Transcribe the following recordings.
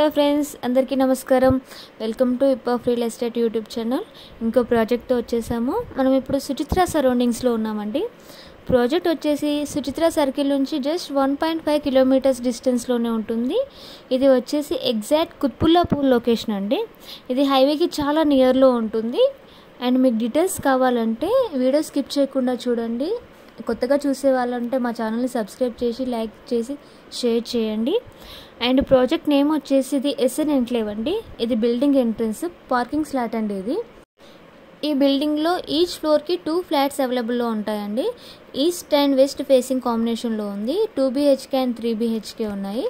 Hello friends, అందరికీ నమస్కారం. Welcome to hip of real estate YouTube channel. ఇంకో ప్రాజెక్ట్తో వచ్చేసాము. మనం ఇప్పుడు సుచిత్ర సరౌండింగ్స్లో ఉన్నామండి. ప్రాజెక్ట్ వచ్చేసి సుచిత్ర సర్కిల్ నుంచి జస్ట్ 1.5 కిలోమీటర్స్ డిస్టెన్స్లోనే ఉంటుంది. ఇది వచ్చేసి ఎగ్జాక్ట్ కుత్బుల్లాపూర్ లొకేషన్ అండి. ఇది హైవేకి చాలా నియర్లో ఉంటుంది. అండ్ మీకు డీటెయిల్స్ కావాలంటే వీడియో స్కిప్ చేయకుండా చూడండి. కొత్తగా చూసే వాళ్ళంటే మా ఛానల్ని సబ్స్క్రైబ్ చేసి లైక్ చేసి షేర్ చేయండి. అండ్ ప్రాజెక్ట్ నేమ్ వచ్చేసి ఇది ఎస్ఎన్ ఎన్క్లేవ్ అండి. ఇది బిల్డింగ్ ఎంట్రన్స్, పార్కింగ్ స్లాట్ అండి. ఇది ఈ బిల్డింగ్లో ఈచ్ ఫ్లోర్కి 2 ఫ్లాట్స్ అవైలబుల్లో ఉంటాయండి. ఈస్ట్ అండ్ వెస్ట్ ఫేసింగ్ కాంబినేషన్లో ఉంది. 2 BHK అండ్ 3 BHK ఉన్నాయి.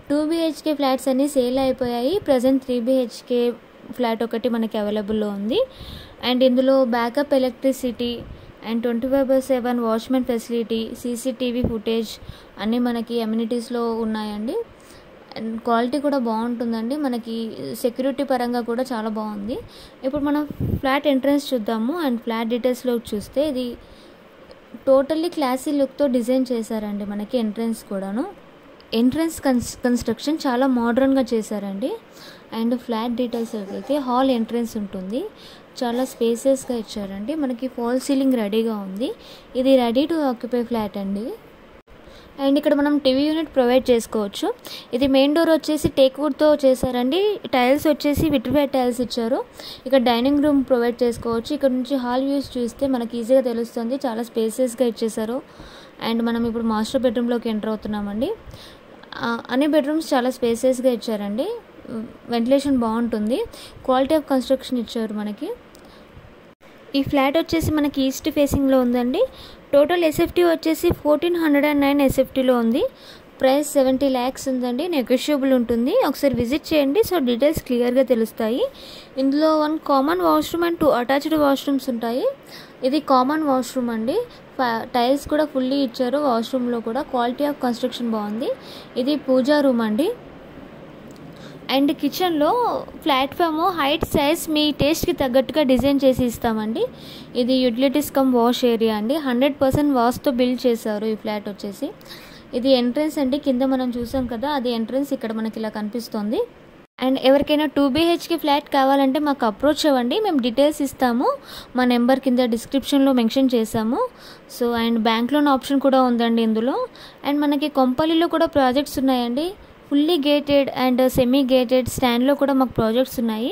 2 BHK ఫ్లాట్స్ అన్నీ సేల్ అయిపోయాయి. ప్రజెంట్ 3 BHK ఫ్లాట్ ఒకటి మనకి అవైలబుల్లో ఉంది. అండ్ ఇందులో backup electricity and 24/7 watchman facility, CCTV footage అన్నీ మనకి అమ్యూనిటీస్లో ఉన్నాయండి. అండ్ క్వాలిటీ కూడా బాగుంటుందండి. మనకి సెక్యూరిటీ పరంగా కూడా చాలా బాగుంది. ఇప్పుడు మనం ఫ్లాట్ ఎంట్రన్స్ చూద్దాము. అండ్ ఫ్లాట్ డీటెయిల్స్లో చూస్తే ఇది టోటల్లీ క్లాసీ లుక్తో డిజైన్ చేశారండి. మనకి ఎంట్రన్స్ కూడాను ఎంట్రన్స్ కన్స్ట్రక్షన్ చాలా మోడర్న్గా చేశారండి. అండ్ ఫ్లాట్ డీటెయిల్స్ అయితే హాల్ ఎంట్రన్స్ ఉంటుంది. చాలా స్పేసెస్గా ఇచ్చారండి. మనకి ఫాల్ సీలింగ్ రెడీగా ఉంది. ఇది రెడీ టు ఆక్యుపై ఫ్లాట్ అండి. అండ్ ఇక్కడ మనం టీవీ యూనిట్ ప్రొవైడ్ చేసుకోవచ్చు. ఇది మెయిన్ డోర్ వచ్చేసి టేక్ వుడ్తో చేశారండి. టైల్స్ వచ్చేసి విట్రిఫైడ్ టైల్స్ ఇచ్చారు. ఇక్కడ డైనింగ్ రూమ్ ప్రొవైడ్ చేసుకోవచ్చు. ఇక్కడ నుంచి హాల్ వ్యూస్ చూస్తే మనకి ఈజీగా తెలుస్తుంది. చాలా స్పేసెస్గా ఇచ్చేసారు. అండ్ మనం ఇప్పుడు మాస్టర్ బెడ్రూమ్లోకి ఎంటర్ అవుతున్నామండి. అన్ని బెడ్రూమ్స్ చాలా స్పేసెస్గా ఇచ్చారండి. వెంటిలేషన్ బాగుంటుంది. క్వాలిటీ ఆఫ్ కన్స్ట్రక్షన్ ఇచ్చారు మనకి. ఈ ఫ్లాట్ వచ్చేసి మనకి ఈస్ట్ ఫేసింగ్లో ఉందండి. టోటల్ SFT వచ్చేసి 1409 SFTలో ఉంది. ప్రైస్ 70 lakhs ఉందండి. నెగోషియబుల్ ఉంటుంది. ఒకసారి విజిట్ చేయండి. సో డీటెయిల్స్ క్లియర్గా తెలుస్తాయి. ఇందులో 1 common washroom and 2 attached washrooms ఉంటాయి. ఇది కామన్ వాష్రూమ్ అండి. టైల్స్ కూడా ఫుల్లీ ఇచ్చారు. వాష్రూమ్లో కూడా క్వాలిటీ ఆఫ్ కన్స్ట్రక్షన్ బాగుంది. ఇది పూజా రూమ్ అండి. అండ్ కిచెన్లో ప్లాట్ఫామ్ హైట్ సైజ్ మీ టేస్ట్కి తగ్గట్టుగా డిజైన్ చేసి ఇస్తామండి. ఇది యూటిలిటీస్ కమ్ వాష్ ఏరియా అండి. 100% వాష్తో బిల్డ్ చేశారు ఈ ఫ్లాట్ వచ్చేసి. ఇది ఎంట్రన్స్ అండి. కింద మనం చూసాం కదా, అది ఎంట్రన్స్. ఇక్కడ మనకి ఇలా కనిపిస్తుంది. అండ్ ఎవరికైనా 2 BHK ఫ్లాట్ కావాలంటే మాకు అప్రోచ్ అవ్వండి. మేము డీటెయిల్స్ ఇస్తాము. మా నెంబర్ కింద డిస్క్రిప్షన్లో మెన్షన్ చేసాము. So and bank loan option కూడా ఉందండి ఇందులో. అండ్ మనకి కొంపల్లిలో కూడా ప్రాజెక్ట్స్ ఉన్నాయండి. Fully gated and semi gated స్టాండ్లో కూడా మాకు ప్రాజెక్ట్స్ ఉన్నాయి.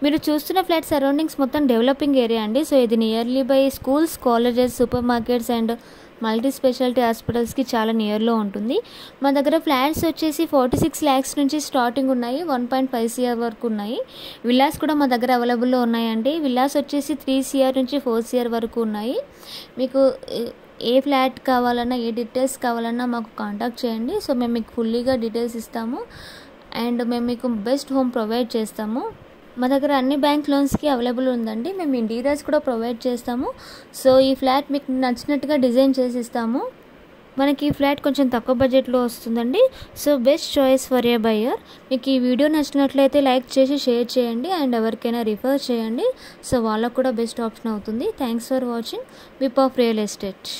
మీరు చూస్తున్న ఫ్లాట్ సరౌండింగ్స్ మొత్తం డెవలపింగ్ ఏరియా అండి. సో ఇది nearly by schools, colleges, supermarkets and multi specialty హాస్పిటల్స్కి చాలా నియర్లో ఉంటుంది. మా దగ్గర ఫ్లాట్స్ వచ్చేసి 46 lakhs నుంచి స్టార్టింగ్ ఉన్నాయి. 1.5 CR వరకు ఉన్నాయి. విల్లాస్ కూడా మా దగ్గర అవైలబుల్లో ఉన్నాయండి. విల్లాస్ వచ్చేసి 3 CR నుంచి 4 CR వరకు ఉన్నాయి. మీకు ఏ ఫ్లాట్ కావాలన్నా, ఏ డీటెయిల్స్ కావాలన్నా మాకు కాంటాక్ట్ చేయండి. సో మేము మీకు ఫుల్లీగా డీటెయిల్స్ ఇస్తాము. అండ్ మేము మీకు బెస్ట్ హోమ్ ప్రొవైడ్ చేస్తాము. మా దగ్గర అన్ని బ్యాంక్ లోన్స్కి అవైలబుల్ ఉందండి. మేము ఇంటీరియర్స్ కూడా ప్రొవైడ్ చేస్తాము. సో ఈ ఫ్లాట్ మీకు నచ్చినట్టుగా డిజైన్ చేసి ఇస్తాము. మనకి ఈ ఫ్లాట్ కొంచెం తక్కువ బడ్జెట్లో వస్తుందండి. So best choice for a buyer. మీకు ఈ వీడియో నచ్చినట్లయితే లైక్ చేసి షేర్ చేయండి. అండ్ ఎవరికైనా రిఫర్ చేయండి. సో వాళ్ళకు కూడా బెస్ట్ ఆప్షన్ అవుతుంది. Thanks for watching hip of real estate.